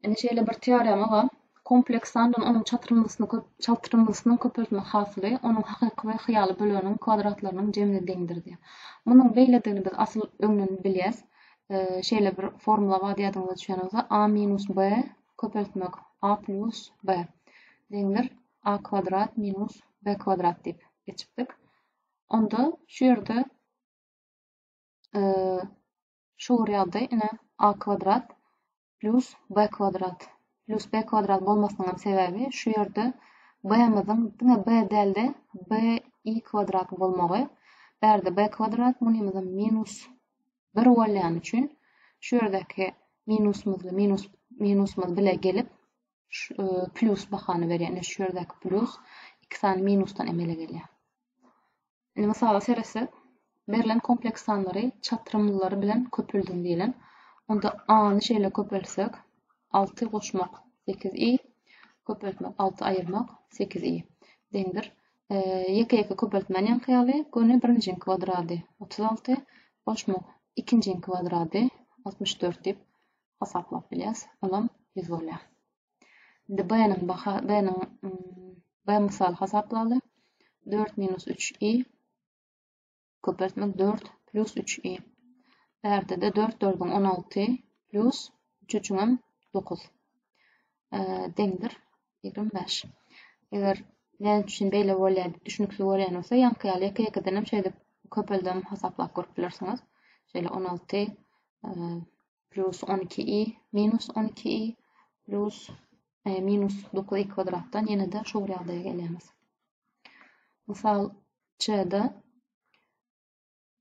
Ene şeýle bir teorema bar. Kompleks sandan onuň çatyrmysyny köpeltmek hasly onuň hakyky we hyýaly böleginiň kvadratlarynyň jemine deňdir diýer. Munyň beýledigini biz asyl öňden bilýäs. Şeýle bir formula bar diýýärdiňizde düşýänizde a minus b köpeltmek a plus b deňdir a kvadrat minus b kvadrat diýip geçipdik. Onda şu ýerde şu ýerde ine a kvadrat plus b kvadrat plus b kvadrat bolmasynyň sebebi şu ýerde b'myzyň diňe b dälde b i kvadrat bolmagy. Berde b kvadrat munymyzyň minus 1 bolýan üçin şu ýerdäki minusmyz bile gelip plus bahany berýär. Şu ýerdäki plus iki sany minusdan emele gelýär. Mesela serisi berilen kompleks sanlary çatyrymlylary bilen köpüldüm diýelim. Onda a-ny şeýle köpelsek 6 goşmak 8i köpeltmek 6 aýyrmak 8i deňdir. Ýeke köpeltmeniň hyýaly göni 1-njiň kvadrady 36 goşmak 2-njiň kvadrady 64 diýip hasaplap bilýäs. Olam 100 bolýar. Indi b mysal hasaplaly 4 minus 3i köpeltmek 4 plus 3i. Berde de 4 4'ün 16 plus 3'ün 9 deňdir 25. Eger näme üçin beýle bolýar düşünükli bolýan bolsa ýankyýaly ýeke-ýekeden hem şeýle köpeldem hasaplap görüp bilersiňiz. Şeýle 16 plus 12i minus 12i plus minus 9i kvadratdan ýene de şu ýagdaýa gelýärmiz. Mysal c-de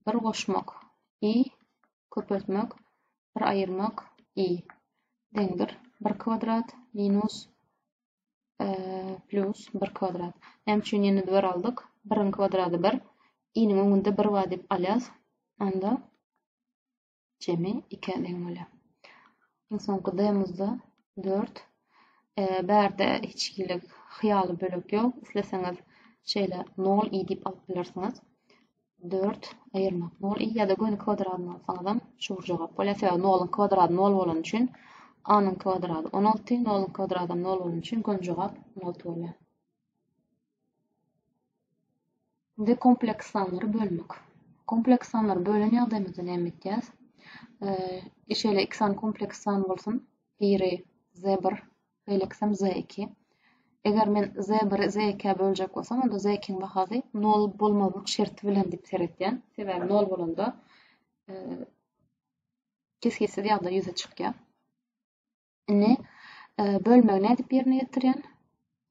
1 goşmak i köpeltmek 1 aýyrmak i deňdir 1 kvadrat minus plus 1 kvadrat. Hem üçin ýene de 1 aldyk. 1'in kvadraty 1, i'niň öňünde 1 bar diýip alýas. Onda jemi 2 deň bolýar. Soňky d-mizde 4. Berde hiç kilik hyýaly bölek ýok. Isleseňiz şeýle 0 i diýip alyp bilersiňiz. 4 aýyrmak 0 i ýa-da göni kvadratyny alsaňyzam şu jogap bolýar. Sebäbi 0'yn kvadraty 0 bolan üçin a-nyň kvadraty 16, 0'yn kvadraty 0 bolan üçin göni jogap 16 bolýar. Indi kompleks sanlary bölmek. Kompleks sanlary bölen ýagdaýymyzda näme etýäs? Şeýle iki san kompleks san bolsun. Biri z1 böleksem z2. Eger men z1 z2 böljek bolsam, onda z2'ň bahasy 0 bolmagyk şerti bilen diýip seretýän. Sebäbi 0 bolanda kesgisi ýagda 100'e çykýar. Ine bölmek näme diýip ýerine ýetirýän?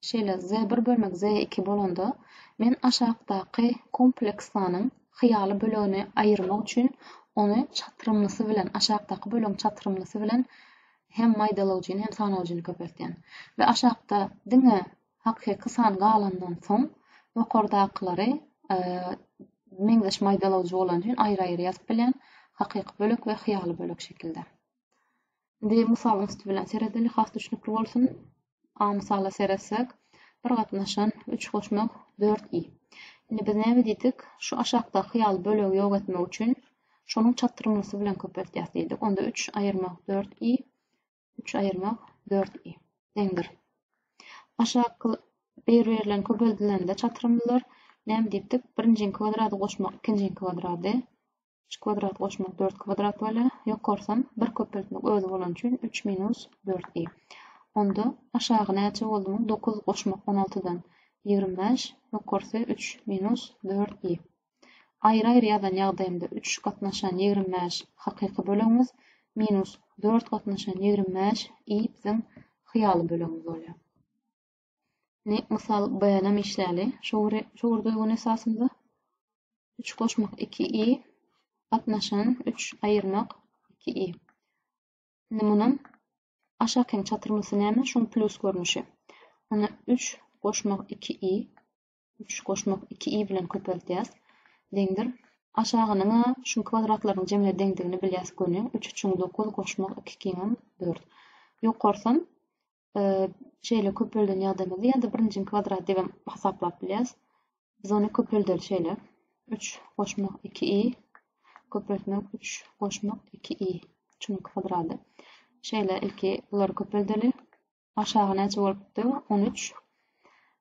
Şeýle z1 bölmek z2 bolanda men aşagdaky kompleks sanyň hyýaly bölegini aýyrmak üçin onu çatyrymlysy bilen aşagdaky bölegiň çatyrymlysy bilen hem maýdalawjyny hem sanawjyny köpeltýän. We aşagda diňe hakyky san galandan soň ýokardakylary meňzeş maýdalawjy bolan üçin aýry-aýry ýazyp bilýän hakyky bölek we hyýaly bölek şekilde. Indi mysalyň üstü bilen seredeli has düşünükli bolsun. A mysala seresek 1 gatnaşan 3 goşmak 4i. Indi biz näme diýdik? Şu aşagda hyýaly bölegi ýok etmek üçin şonuň çatyrymlysy bilen köpeltýäs diýdik. Onda 3 aýyrmak 4i 3 aýyrmak 4i deňdir. Aşaky berilen köpeldilende çatyrymlylar näme diýipdik? 1-njiň kvadraty goşmak 2-njiň kvadraty 3 kvadrat goşmak 4 kvadrat bolýar. Ýokarsam 1 köpeltmek özü bolan üçin 3 minus 4i. Onda aşağı näçe boldy? 9 goşmak 16'dan 25, ýokarsa 3 minus 4i. Aýry-aýry ýazan ýagdaýymda 3 gatnaşan 25 hakyky bölegimiz minus 4 gatnaşan 25 i biziň hyýaly bölegimiz bolýar. Mysal b-nem işläli. Şu ýerdegiň esasynda 3 goşmak 2i gatnaşan 3 aýyrmak 2i. Indi munyň aşakyň çatyrmysy näme? Şuň plus görnüşi. Ona 3 goşmak 2i 3 goşmak 2i bilen köpeltýäs deňdir. Aşagynyň şu kvadratlaryň jemine deňdigini bilýäs göni 3 3 9 goşmak 2 4. Ýokarsam şeýle köpelden ýagdaýymyzda ýa-da 1-njiň kvadrat diýip hasaplap bilýäs. Biz onu köpeldeli şeýle 3 goşmak 2i köpeltmek 3 goşmak 2i 3'ün kvadraty. Şeýle ilki bular köpeldeli. Aşağı näçe bolupdy? 13.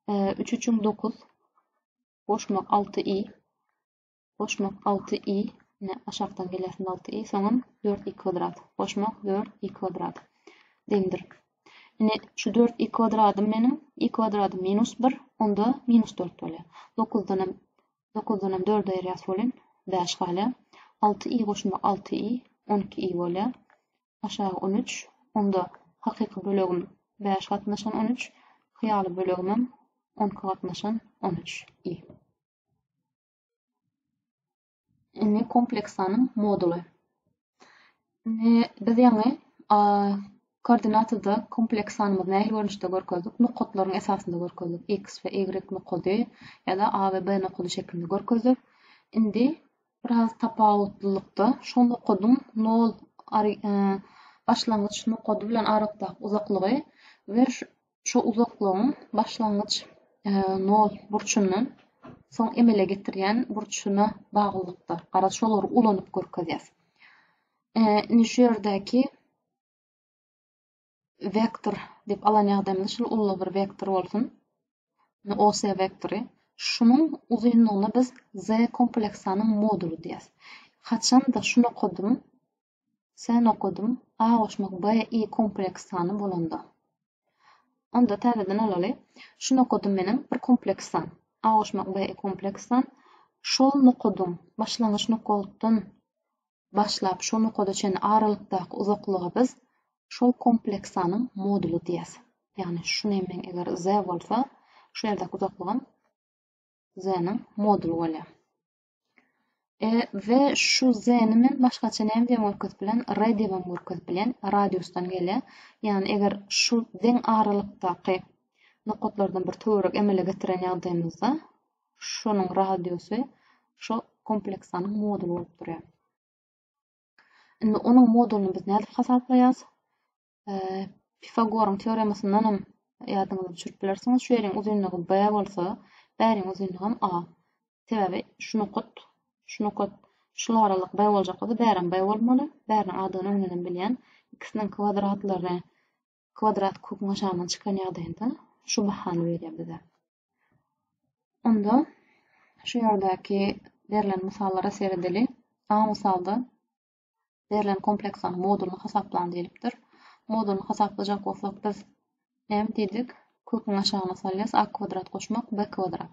3 üçin 9. Boşmak 6i. Boşmak 6i. Ne aşağıdan gelýär 6i. Soňam 4i kvadrat. Boşmak 4i kvadrat. Demdir. Ine şu 4i kvadratym menim i kvadratym minus 1, onda minus 4 bolýar. 9-dan 4 aýrýas bolen 5 galy. 6i goşmak 6i 12i bolýar. Aşağı 13. Onda hakyky bölegim 5 gatnaşan 13. Hyýaly bölegimem 10 gatnaşan 13i. Ine kompleks sanyň moduly. Biz ýa-ni koordinatada kompleks sanymyz nähili görnüşde görkezdik? Nukotlaryň esasynda görkezdik. X we Y nukody ýa-da A we B nukody şeklinde görkezdik. Indi biraz tapawutlylykda şol nukodyň 0 başlangyç nukody bilen arasyndaky uzaklygy we şu uzaklygyň başlangyç 0 burçundan soň emele getirýän burçuna baglykda. Gara şolary ulanyp görkezýäs. Indi şu ýerdäki vektor dep alan ýagdaýymda şol ully bir vektor bolsun. OS vektory. Şunun uzunlygyna biz Z kompleks sanyň modulu diýäs. Haçanda şunu okudum, sen okudum, A goşmak B I kompleks sany bolanda. Onda täzeden alaly. Şunu okudum menim bir kompleks san. A goşmak B I kompleks san. Şol okudum. Başlangyç nokotdan başlap şonu okodaçan aralykdaky uzaklygy biz şol kompleks sanyň modulu diýäs. Ýani şunu men eger Z bolsa, şu ýerdaky uzaklygym Z'nin modulu bolýar. Ve şu Z'ni men başgaça näme diýip görkezip bilen, R diýip görkezip bilen, radiusdan gelýär. Ýani eger şu deň aralykdaky nokotlardan bir töwerek emele getiren ýagdaýymyzda şonuň radiusy şu kompleks sanyň modulu bolup durýar. Indi onuň modulunu biz näde hasaplaýas? Pifagoryň teoremasyndan hem ýadyňyza düşürip bilersiňiz. Şu ýeriň uzunlygy B bolsa, bäriň uzunlygy A. Sebäbi şu nokot şular aralyk B boljak bolsa, bäriň B bolmaly. Bäriň A'dan öňünden bilýän ikisiniň kvadratlary kvadrat köküň aşagyna çykan ýagdaýynda şu bahany berýär bize. Onda şu ýerdäki berilen mysallara seredeli. A mysalda berilen kompleks sanyň modulunu hasaplan diýilipdir. Modulunu hasaplajak bolsak biz näme diýdik? Köküň aşagyna salýas A kvadrat goşmak B kvadrat.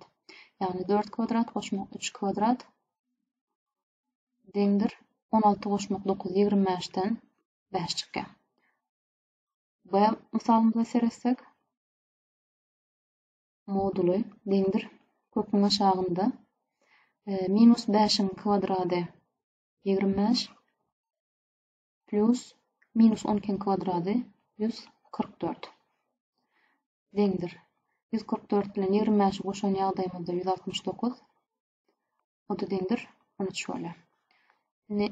Ýani 4 kvadrat goşmak 3 kvadrat deňdir 16 goşmak 9 25-den 5 çykýar. B mysalymyza seretsek modulu deňdir köküň aşagynda minus 5-in kvadraty 25 plus minus 12'in kvadraty 144 deňdir. 144 bilen 25 goşan ýagdaýymyzda 169. O da deňdir 13 bolýar. Ne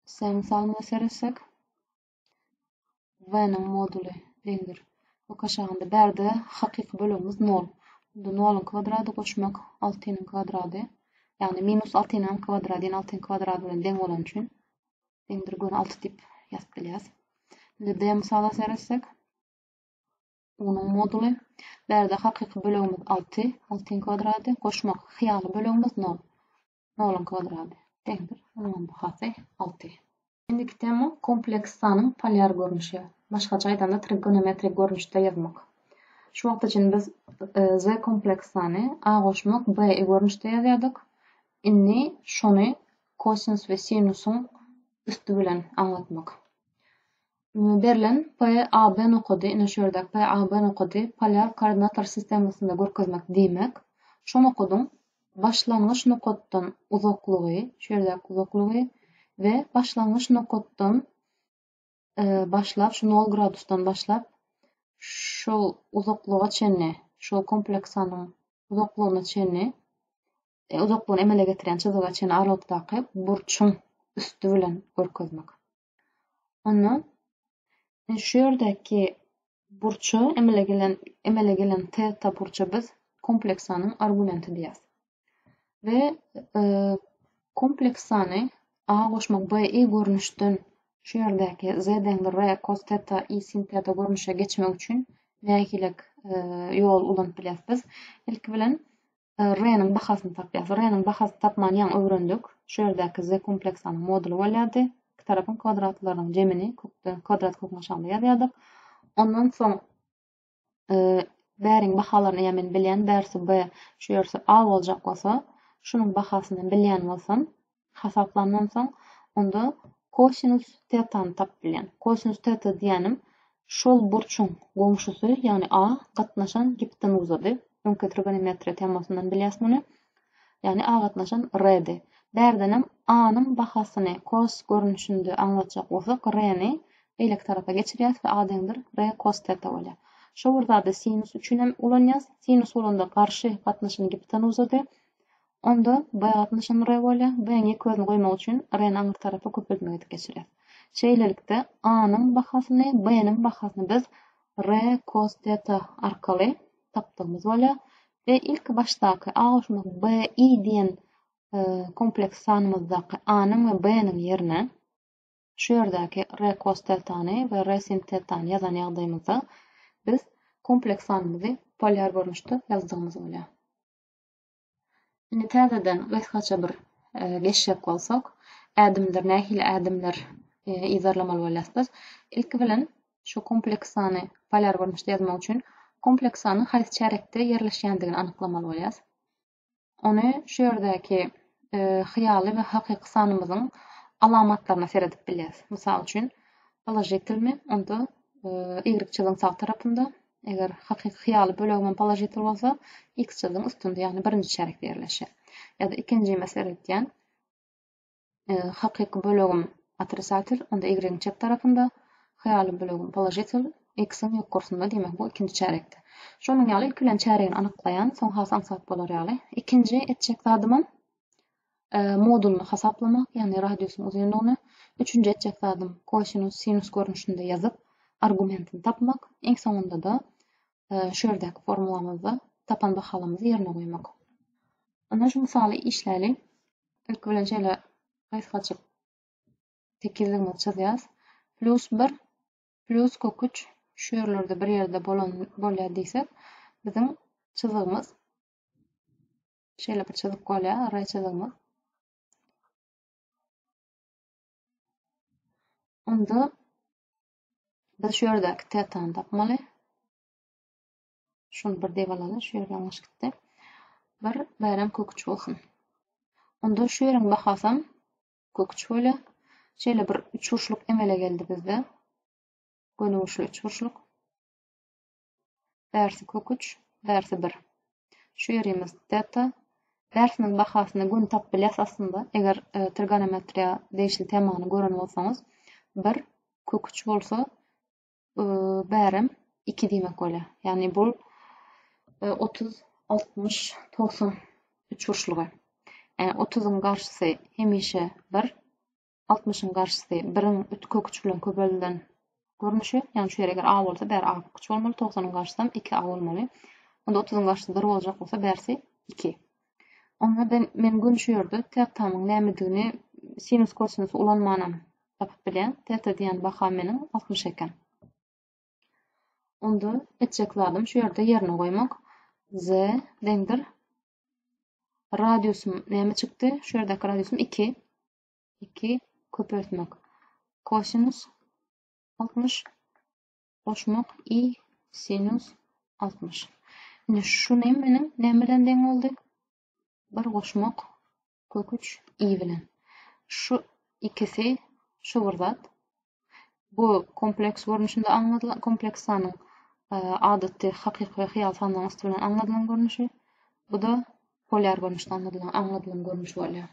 sen misalymyza seretsek v-nyň modulu deňdir. Bu kaşagynda berde hakyky bölegimiz 0. Bu 0'ın kvadraty goşmak 6'nin kvadraty. Ýani minus 6'nin kvadraty 6'nin kvadraty bilen deň bolan üçin deňdir gön 6 dip ýazyp bilýäs. Indi D misaly seretsek onuň modulu berde hakyky bölegimiz 6, 6'nin kvadraty goşmak hyýaly bölegimiz 0. 0'ın kvadraty deňdir. Onuň bahasy 6. Indiki tema kompleks sanyň poliar görnüşi. Başgaça aýdanda trigonometrik görnüşde ýazmak. Şu wagt üçin biz Z kompleks sany A goşmak B görnüşde ýazýardyk. Indi şonu kosinus we sinusyň üstü bilen anlatmak. Berilen PAB nokody, ine şu ýerde PAB nokody poliar koordinatlar sistemasynda görkezmek diýmek. Şu nokodyň başlangyç nokotdan uzaklygy, şu ýerdäki uzaklygy we başlangyç nokotdan başlap şu 0 gradusdan başlap şol uzaklyga çenli, şol kompleks sanyň uzaklygyna çenli, uzaklygyny emele getiren çyzyga çenli aralykdaky burçyň üstü bilen görkezmek. Ondan şu ýerdäki burçy emele gelen teta burçy biz kompleks sanyň argumenti diýäs. Ve kompleks sany A goşmak B I görnüşden Şu yerdäki z deňdir r cos teta i sin teta görnüşe geçmek üçin näkilik ýol ulanyp bilýärsiz. Ilki bilen r'niň bahasyny tapýas. R'niň bahasyny tapmany ýa öwrendik. Şu yerdäki z kompleksanyň moduli bolýardy. İki tarapyň kvadratlarynyň jemini kvadrat köküne şaňda ýazýardyk. Ondan soň bäriň bahalaryny ýa-men bilýän därsi b şu ýerse a boljak bolsa, şunyň bahasyny bilýän bolsam, hasaplandan soň onda kosinus tetany tap bilýän. Kosinus teta diýenim şol burçyň goňşusy ýani a gatnaşan hipotenuzady. Öňki trigonometriýa temasyndan bilýäs muny. Ýani a gatnaşan r-di. Bärdenem a-nyň bahasyny kos görnüşinde aňlatjak bolsak, r-ni beýlek tarafa geçirýäs we a deňdir r cos teta bolýar. Şu wurtda sinus üçin hem ulanýas. Sinus ulanda garşy gatnaşan hipotenuzady. Onda b gatnaşan r bolýar. B-niň ýeközüni goýmak üçin r-ni aňyr tarafa köpeltmege geçirýär. Şeýlelikde a-nyň bahasyny, b-niň bahasyny biz r cos teta arkaly tapdygymyz bolýar. Ve ilk başdaky a goşmak b i diýen kompleks sanymyzdaky a-nyň we b-niň ýerine şu ýerdäki r cos tetany we r sin tetany ýazan ýagdaýymyzda biz kompleks sanymyzy polar görnüşde yazdygymyz bolýar. Indi täzeden gaçgaça bir geçşek bolsak, ädimler, nähili ädimler izarlamaly bolýarsyz. Ilki bilen şu kompleks sany polar görnüşde ýazmak üçin kompleks sany haýsy çärekde ýerleşýändigini anyklamaly bolýas. Onu şu ýerdäki hyýaly we hakyky sanymyzyň alamatlaryna seredip bilýäs. Mysal üçin polojitilmi, onda y çyzygyň sağ tarapynda, eger hakyky hyýaly bölegim polojitil bolsa, x çyzygyň üstünde, ýani birinji çärekde ýerleşýär. Ýa-da ikinji mesele diýen hakyky bölegim otrisatil, onda y-iň çep tarapynda, hyýaly bölegim polojitil, x-iň ýokursynda, demek bu ikinji çärekde. Şonuň ýaly ilk bilen çäregini anyklaýan, soň has aňsat bolar ýaly. Ikinji etjek zadymyň modulunu hasaplamak, ýani radiusyň uzunlygyny. Üçünji etjek zadym kosinus, sinus görnüşinde ýazyp argumentini tapmak. Eň soňunda da şu ýerdäki formulamyzda tapan bahalymyzy ýerine goýmak. Ana şu misaly işläli. Ilk bilen şeýle gaýsgaça tekizligini çözýäs. +1 plus kök 3 şu ýerlerde bir ýerde bolýar diýsek, biziň çyzygymyz şeýle bir çyzyk bolýar, r çyzygymyz. Onda biz şu ýerdäki tetany tapmaly. Şunu bir dep alaly, şu ýerden gaç gitdi. Bir bäram kök 3 bolsun. Onda şu ýeriň bahasam kök 3 bolýar. Şeýle bir üçburçluk emele geldi bizde. Gönüňüşli üçburçluk. Därsi kök 3, därsi 1. Şu ýerimiz teta. Därsiniň bahasyny gün tap bilýäs aslında. Eger trigonometriýa deýişli temany gören bolsaňyz, 1 kök 3 bolsa, bärim 2 diýmek bolýar. Ýani bu 30, 60, 90 üçburçlugy. 30'ın garşysy hemişe 1, 60'ın garşysy 1'in kök 3 bilen köpeldilen görnüşi. Ýani şu ýere eger a bolsa, bäri a kök 3 bolmaly, 90'ın garşysy 2a bolmaly. Onda 30'ın garşysy 1 boljak bolsa, bärsi 2. Onda men gün şu ýerde tetamyň nämedigini sinus kosinus ulanmanam tapyp bilýän. Teta diýen baha meniň 60 eken. Onda etjek zadym şu ýerde ýerine goýmak. Z deňdir radiusum näme çykdy? Şu ýerdäki radiusum 2. 2 köpeltmek. Kosinus 60 goşmak i sinus 60. Indi şu meniň näme bilen deň boldy? Bir goşmak kök 3 i bilen. Şu ikisi şu wurdat. Bu kompleks görnüşinde aňladylan kompleks sanyň adatly hakyky hyýal sanyň üstü bilen aňladylan görnüşi. Bu da polar görnüşde aňladylan görnüş bolýar.